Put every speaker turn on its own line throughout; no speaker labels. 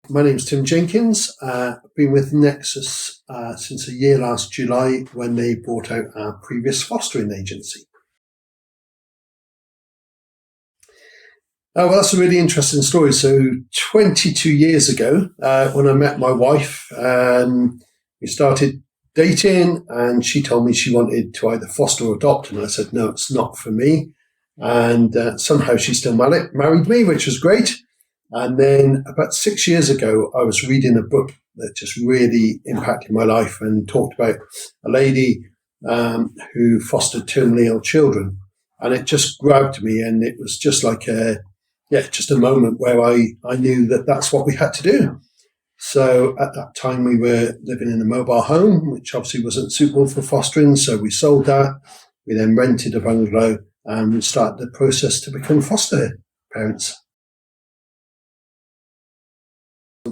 My name's Tim Jenkins. I've been with Nexus since a year last July when they bought out our previous fostering agency. Oh, well, that's a really interesting story. So 22 years ago, when I met my wife, we started dating and she told me she wanted to either foster or adopt. And I said, no, it's not for me. And somehow she still married me, which was great. And then about 6 years ago, I was reading a book that just really impacted my life and talked about a lady who fostered terminally ill children. And it just grabbed me, and it was just like just a moment where I knew that that's what we had to do. So at that time, we were living in a mobile home, which obviously wasn't suitable for fostering. So we sold that. We then rented a bungalow and we started the process to become foster parents.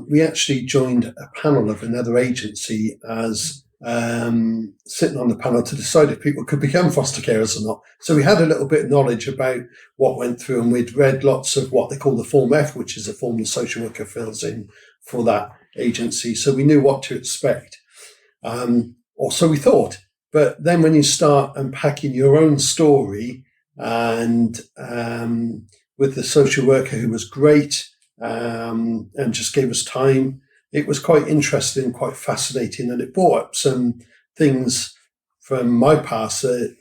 We actually joined a panel of another agency as sitting on the panel to decide if people could become foster carers or not. So we had a little bit of knowledge about what went through, and we'd read lots of what they call the Form F, which is a form the social worker fills in for that agency. So we knew what to expect, or so we thought. But then when you start unpacking your own story, and with the social worker who was great, and just gave us time, it was quite interesting, quite fascinating, and it brought up some things from my past that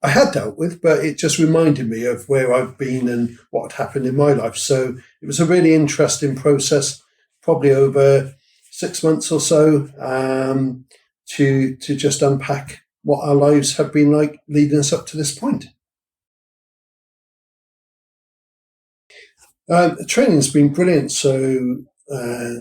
I had dealt with, but it just reminded me of where I've been and what had happened in my life. So it was a really interesting process, probably over 6 months or so, to just unpack what our lives have been like leading us up to this point. The training's been brilliant. So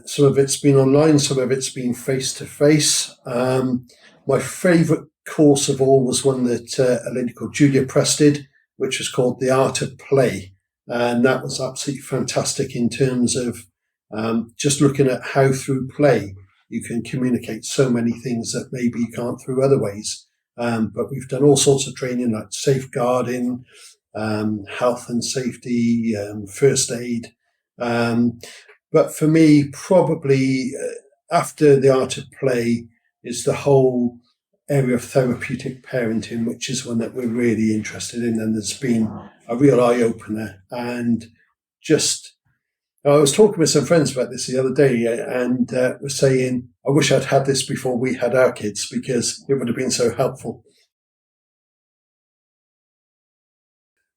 some of it's been online, some of it's been face-to-face. My favourite course of all was one that a lady called Julia Press did, which was called The Art of Play. And that was absolutely fantastic in terms of just looking at how through play you can communicate so many things that maybe you can't through other ways. But we've done all sorts of training like safeguarding, health and safety, first aid. But for me, probably after the art of play is the whole area of therapeutic parenting, which is one that we're really interested in. And there's been a real eye-opener. And just, I was talking with some friends about this the other day and was saying, I wish I'd had this before we had our kids because it would have been so helpful.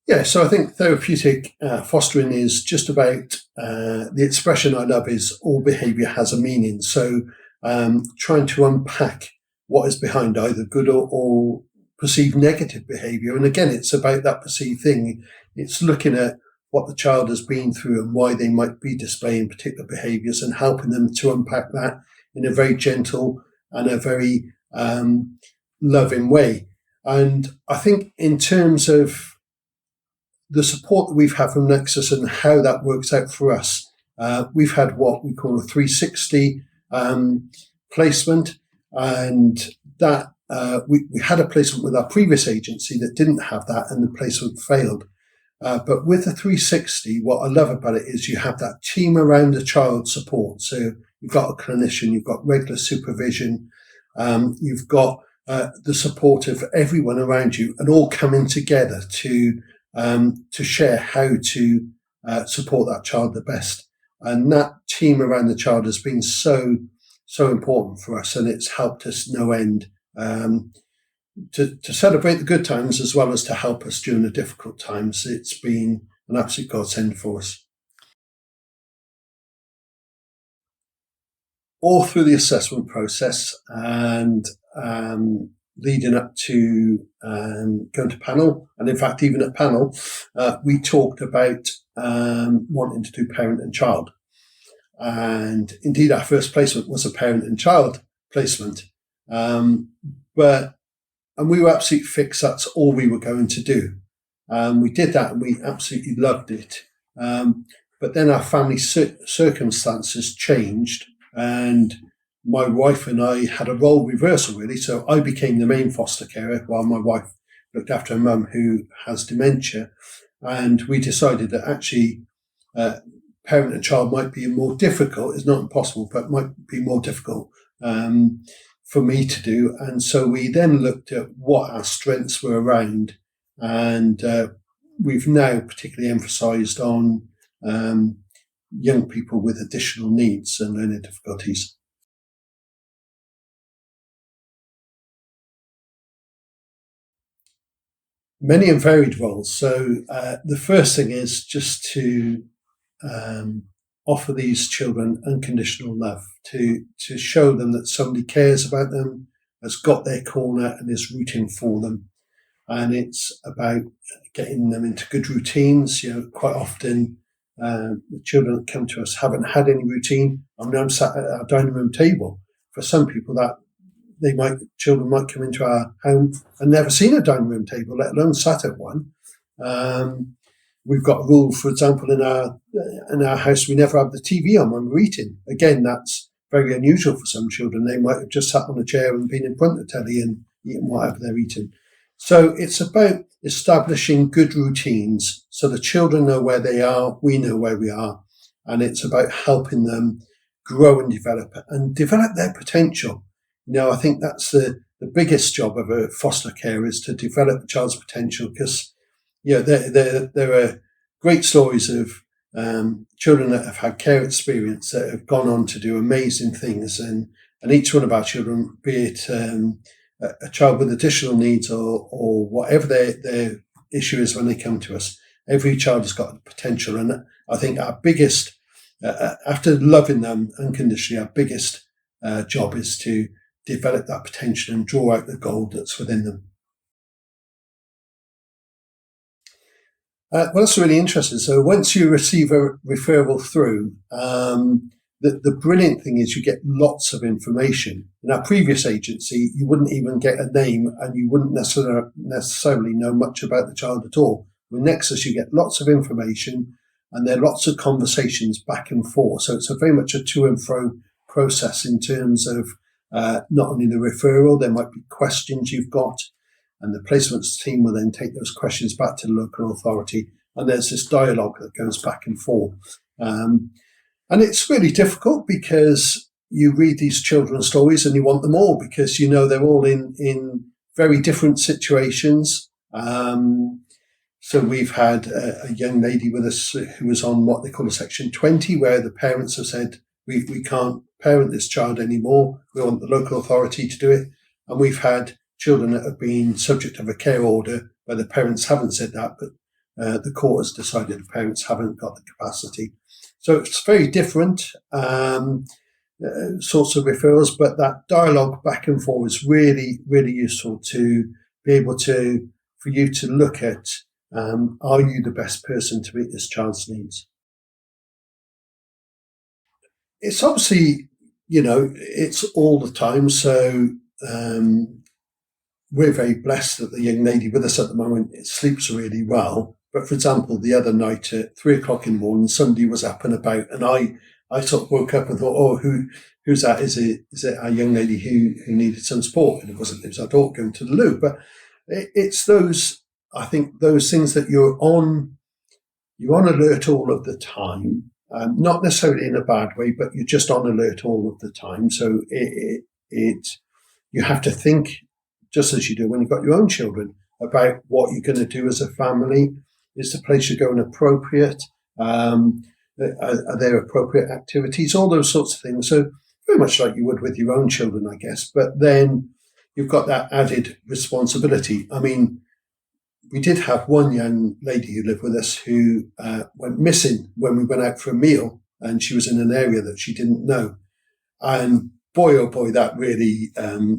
Yeah, so I think therapeutic fostering is just about the expression I love is all behaviour has a meaning. So trying to unpack what is behind either good or perceived negative behaviour. And again, it's about that perceived thing. It's looking at what the child has been through and why they might be displaying particular behaviours and helping them to unpack that in a very gentle and a very loving way. And I think in terms of the support that we've had from Nexus and how that works out for us, we've had what we call a 360 placement, and that we had a placement with our previous agency that didn't have that, and the placement failed. But with the 360, what I love about it is you have that team around the child support. So you've got a clinician, you've got regular supervision, you've got the support of everyone around you, and all coming together to share how to support that child the best. And that team around the child has been so important for us, and it's helped us no end to celebrate the good times as well as to help us during the difficult times. It's been an absolute godsend for us. All through the assessment process and leading up to going to panel, and in fact, even at panel, we talked about wanting to do parent and child. And indeed, our first placement was a parent and child placement. And we were absolutely fixed that's all we were going to do. We did that and we absolutely loved it. But then our family circumstances changed, and my wife and I had a role reversal, really. So I became the main foster carer while my wife looked after her mum who has dementia. And we decided that actually parent and child might be more difficult. It's not impossible, but might be more difficult for me to do. And so we then looked at what our strengths were around, and we've now particularly emphasised on young people with additional needs and learning difficulties. Many and varied roles. So the first thing is just to offer these children unconditional love, to show them that somebody cares about them, has got their corner and is rooting for them. And it's about getting them into good routines. Quite often the children that come to us haven't had any routine. I'm sat at our dining room table. For some people, that children might come into our home and never seen a dining room table, let alone sat at one. We've got a rule, for example, in our house, we never have the TV on when we're eating. Again, that's very unusual for some children. They might have just sat on a chair and been in front of the telly and eaten whatever they're eating. So it's about establishing good routines so the children know where they are, we know where we are, and it's about helping them grow and develop their potential. I think that's the biggest job of a foster care, is to develop a child's potential, because there are great stories of children that have had care experience that have gone on to do amazing things, and each one of our children, be it a child with additional needs or whatever their issue is when they come to us, every child has got potential. And I think our biggest, after loving them unconditionally, our biggest job is to develop that potential and draw out the gold that's within them. Well, that's really interesting. So once you receive a referral through, the brilliant thing is you get lots of information. In our previous agency, you wouldn't even get a name and you wouldn't necessarily know much about the child at all. With Nexus, you get lots of information and there are lots of conversations back and forth. So it's very much a to and fro process in terms of not only the referral, there might be questions you've got, and the placements team will then take those questions back to the local authority, and there's this dialogue that goes back and forth. And it's really difficult because you read these children's stories and you want them all, because they're all in very different situations. So we've had a young lady with us who was on what they call a Section 20, where the parents have said, we can't parent this child anymore. We want the local authority to do it. And we've had children that have been subject of a care order where the parents haven't said that, but the court has decided the parents haven't got the capacity. So it's very different sorts of referrals, but that dialogue back and forth is really, really useful to be able for you to look at, are you the best person to meet this child's needs? It's obviously, it's all the time. So we're very blessed that the young lady with us at the moment sleeps really well. But for example, the other night at 3:00 in the morning, somebody was up and about, and I sort of woke up and thought, oh, who's that? Is it our young lady who needed some support? And it was our daughter going to the loo. But it's those things that you're on alert all of the time. Not necessarily in a bad way, but you're just on alert all of the time. So you have to think, just as you do when you've got your own children, about what you're going to do as a family. Is the place you're going appropriate? Are there appropriate activities? All those sorts of things. So very much like you would with your own children, I guess. But then you've got that added responsibility. I mean, we did have one young lady who lived with us who went missing when we went out for a meal, and she was in an area that she didn't know. And boy, oh boy, that really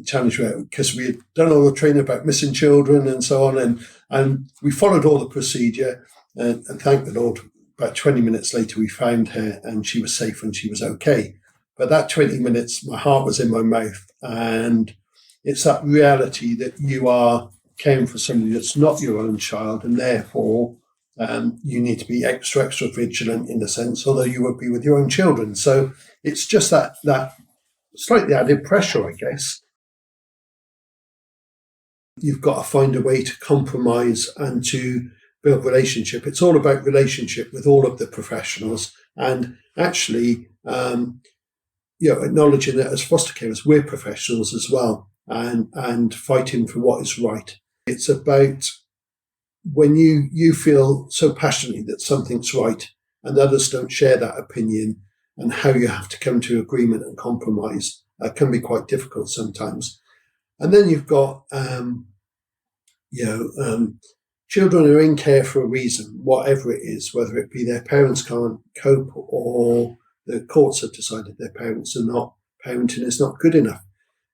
challenged her, because we had done all the training about missing children and so on, and we followed all the procedure, and thank the Lord, about 20 minutes later we found her and she was safe and she was okay. But that 20 minutes, my heart was in my mouth, and it's that reality that you are caring for somebody that's not your own child, and therefore you need to be extra vigilant in a sense, although you would be with your own children. So it's just that slightly added pressure, I guess. You've got to find a way to compromise and to build relationship. It's all about relationship with all of the professionals, and actually, acknowledging that as foster carers, we're professionals as well, and fighting for what is right. It's about when you feel so passionately that something's right and others don't share that opinion, and how you have to come to agreement and compromise can be quite difficult sometimes. And then you've got, children are in care for a reason, whatever it is, whether it be their parents can't cope or the courts have decided their parents are not, parenting is not good enough.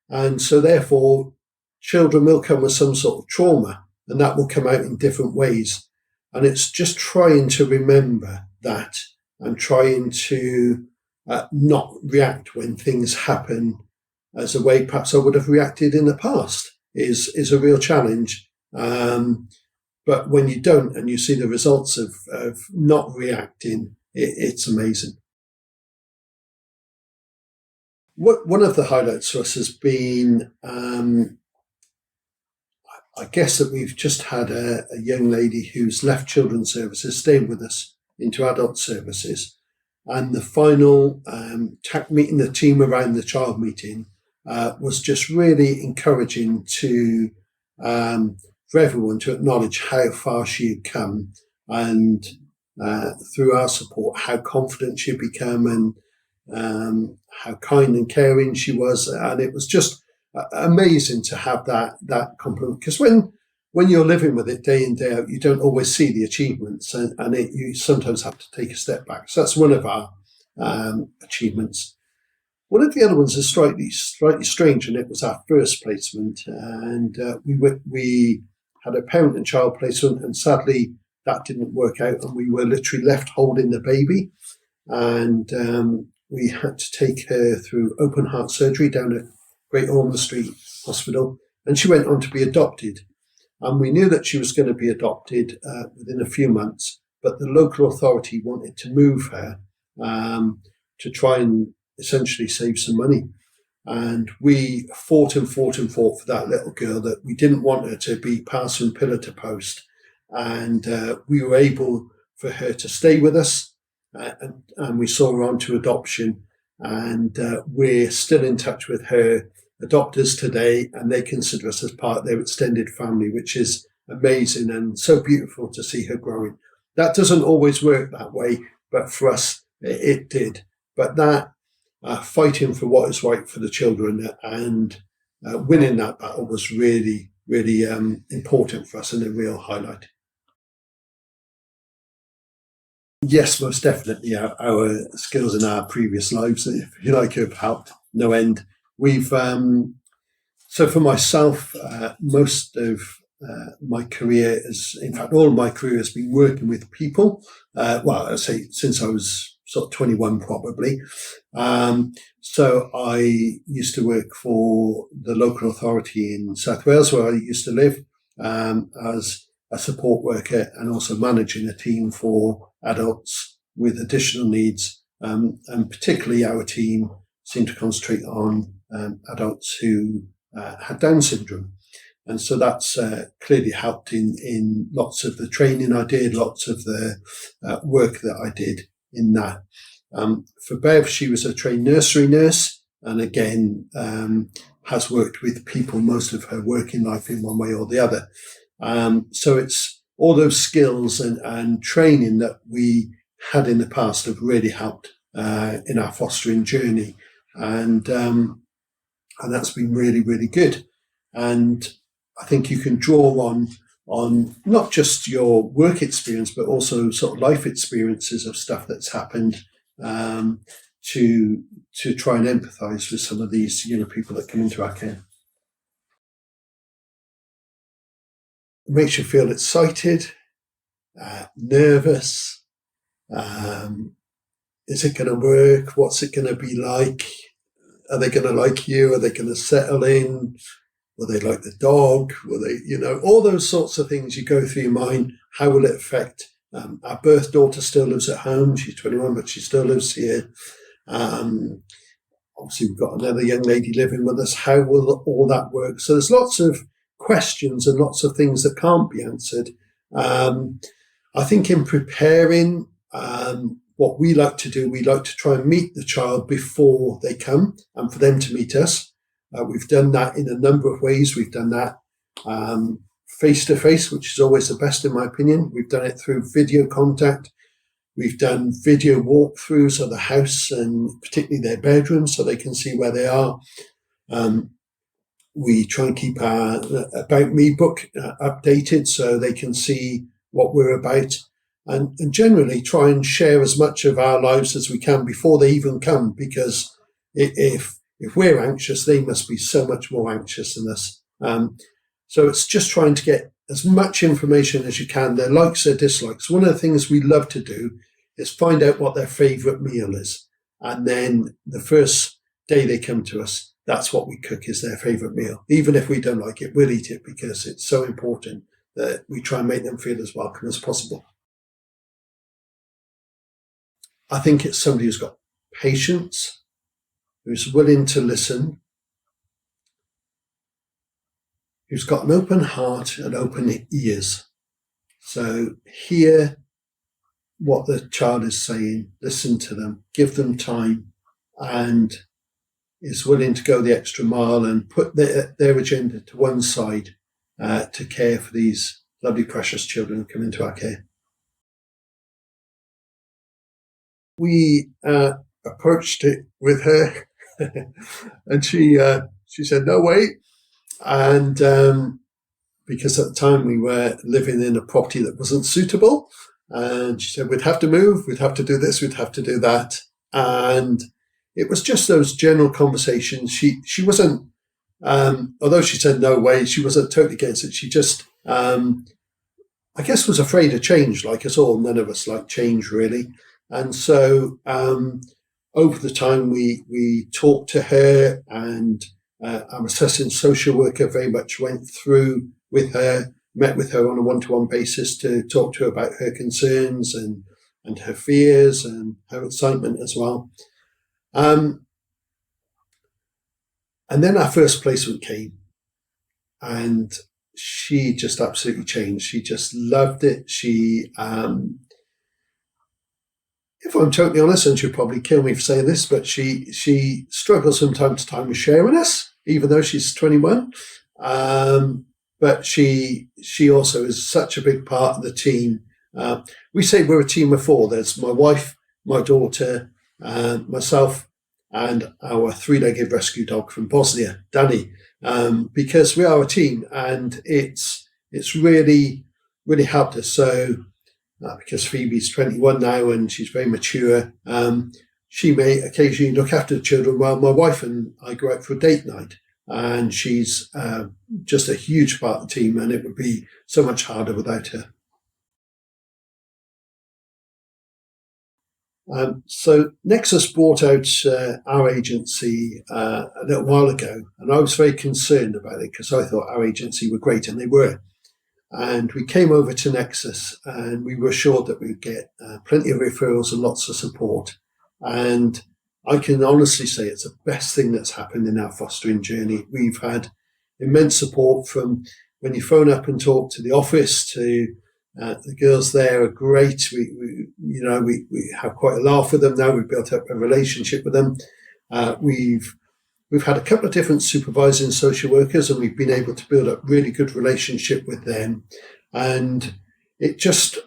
And so therefore, children will come with some sort of trauma, and that will come out in different ways. And it's just trying to remember that and trying to not react when things happen as a way perhaps I would have reacted in the past is a real challenge. But when you don't and you see the results of not reacting, it's amazing. One of the highlights for us has been, I guess, that we've just had a young lady who's left children's services, stayed with us into adult services. And the final meeting the team around the child meeting was just really encouraging for everyone to acknowledge how far she had come, and through our support, how confident she'd become, and how kind and caring she was. And it was just amazing to have that compliment, because when you're living with it day in, day out, you don't always see the achievements, and you sometimes have to take a step back. So that's one of our achievements. One of the other ones is slightly strange, and it was our first placement. And we had a parent and child placement, and sadly that didn't work out, and we were literally left holding the baby. And we had to take her through open heart surgery down at Great Ormond Street Hospital, and she went on to be adopted. And we knew that she was going to be adopted within a few months, but the local authority wanted to move her to try and essentially save some money. And we fought for that little girl, that we didn't want her to be passed from pillar to post. And we were able for her to stay with us, and we saw her on to adoption. And we're still in touch with her adopters today, and they consider us as part of their extended family, which is amazing and so beautiful to see her growing. That doesn't always work that way, but for us, it did. But that fighting for what is right for the children and winning that battle was really, really important for us, and a real highlight. Yes, most definitely. Our skills in our previous lives, if you like, have helped no end. We've so for myself, most of my career is, in fact, all of my career has been working with people. Well, I say since I was sort of 21, probably. So I used to work for the local authority in South Wales, where I used to live, as a support worker, and also managing a team for adults with additional needs. And particularly our team seemed to concentrate on adults who had Down syndrome. And so that's clearly helped in lots of the training I did, lots of the work that I did in that. For Bev, she was a trained nursery nurse, and again, has worked with people most of her working life in one way or the other. So it's all those skills and training that we had in the past have really helped in our fostering journey. And that's been really, really good. And I think you can draw on not just your work experience, but also sort of life experiences of stuff that's happened, to try and empathise with some of these people that come into our care. It makes you feel excited, nervous. Is it going to work? What's it going to be like? Are they going to like you? Are they going to settle in? Will they like the dog? Will they, all those sorts of things you go through your mind. How will it affect? Our birth daughter still lives at home. She's 21, but she still lives here. Obviously, we've got another young lady living with us. How will all that work? So there's lots of questions and lots of things that can't be answered. I think in preparing, what we like to do, we like to try and meet the child before they come and for them to meet us. We've done that in a number of ways. We've done that face to face, which is always the best in my opinion. We've done it through video contact. We've done video walkthroughs of the house and particularly their bedrooms so they can see where they are. We try and keep our About Me book updated so they can see what we're about, and generally try and share as much of our lives as we can before they even come, because if we're anxious, they must be so much more anxious than us. So it's just trying to get as much information as you can, their likes, their dislikes. One of the things we love to do is find out what their favourite meal is. And then the first day they come to us, that's what we cook is their favourite meal. Even if we don't like it, we'll eat it because it's so important that we try and make them feel as welcome as possible. I think it's somebody who's got patience, who's willing to listen, who's got an open heart and open ears. So hear what the child is saying, listen to them, give them time, and is willing to go the extra mile and put their agenda to one side to care for these lovely, precious children who come into our care. We approached it with her and she said, no way. And because at the time we were living in a property that wasn't suitable, and she said, we'd have to move, we'd have to do this, we'd have to do that. And it was just those general conversations. She wasn't, although she said no way, she wasn't totally against it. She just, I guess, was afraid of change, like us all. None of us like change, really. And so over the time, we talked to her, and our assessing social worker very much went through with her, met with her on a one-to-one basis to talk to her about her concerns and her fears and her excitement as well. And then our first placement came, and she just absolutely changed. She just loved it. She, if I'm totally honest, and she'll probably kill me for saying this, but she struggles from time to time with sharing us, even though she's 21. But she also is such a big part of the team. We say we're a team of four. There's my wife, my daughter, myself, and our three-legged rescue dog from Bosnia, Danny, because we are a team, and it's really, really helped us. So because Phoebe's 21 now and she's very mature, she may occasionally look after the children while my wife and I go out for a date night, and she's just a huge part of the team, and it would be so much harder without her. So Nexus bought out our agency a little while ago, and I was very concerned about it because I thought our agency were great, and they were. And we came over to Nexus, and we were assured that we'd get plenty of referrals and lots of support. And I can honestly say it's the best thing that's happened in our fostering journey. We've had immense support from when you phone up and talk to the office to the girls there are great. We have quite a laugh with them now. We've built up a relationship with them. We've had a couple of different supervising social workers, and we've been able to build up really good relationship with them. And it just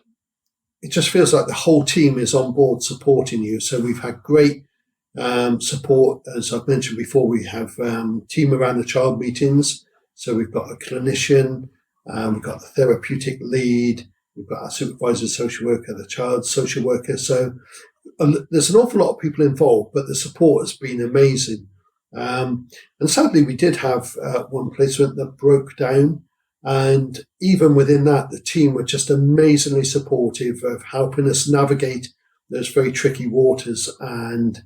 feels like the whole team is on board supporting you. So we've had great support. As I've mentioned before, we have team around the child meetings. So we've got a clinician, we've got the therapeutic lead, we've got our supervisor social worker, the child social worker. So there's an awful lot of people involved, but the support has been amazing. And sadly, we did have one placement that broke down. And even within that, the team were just amazingly supportive of helping us navigate those very tricky waters and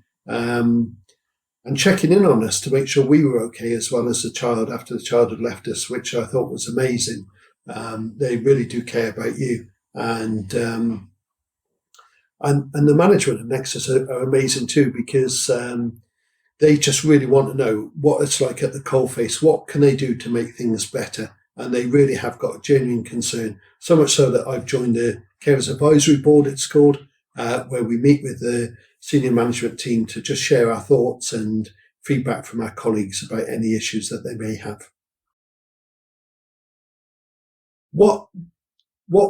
checking in on us to make sure we were okay, as well as the child after the child had left us, which I thought was amazing. They really do care about you. And the management of Nexus are amazing too, because they just really want to know what it's like at the coalface. What can they do to make things better? and they really have got a genuine concern. So much so that I've joined the Carers Advisory Board, it's called, where we meet with the senior management team to just share our thoughts and feedback from our colleagues about any issues that they may have. What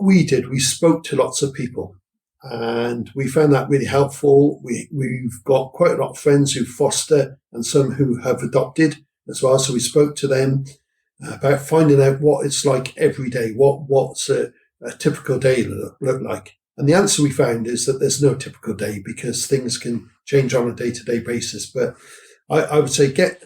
we did, we spoke to lots of people, and we found that really helpful. We've got quite a lot of friends who foster and some who have adopted as well. So we spoke to them about finding out what it's like every day, what's a typical day look like. And the answer we found is that there's no typical day, because things can change on a day-to-day basis. But I would say get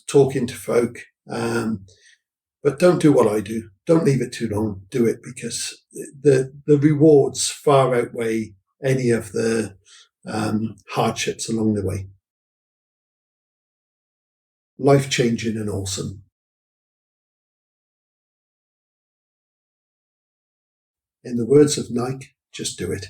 talking to folk, but don't do what I do. Don't leave it too long. Do it, because the rewards far outweigh any of the hardships along the way. Life-changing and awesome. In the words of Nike, just do it.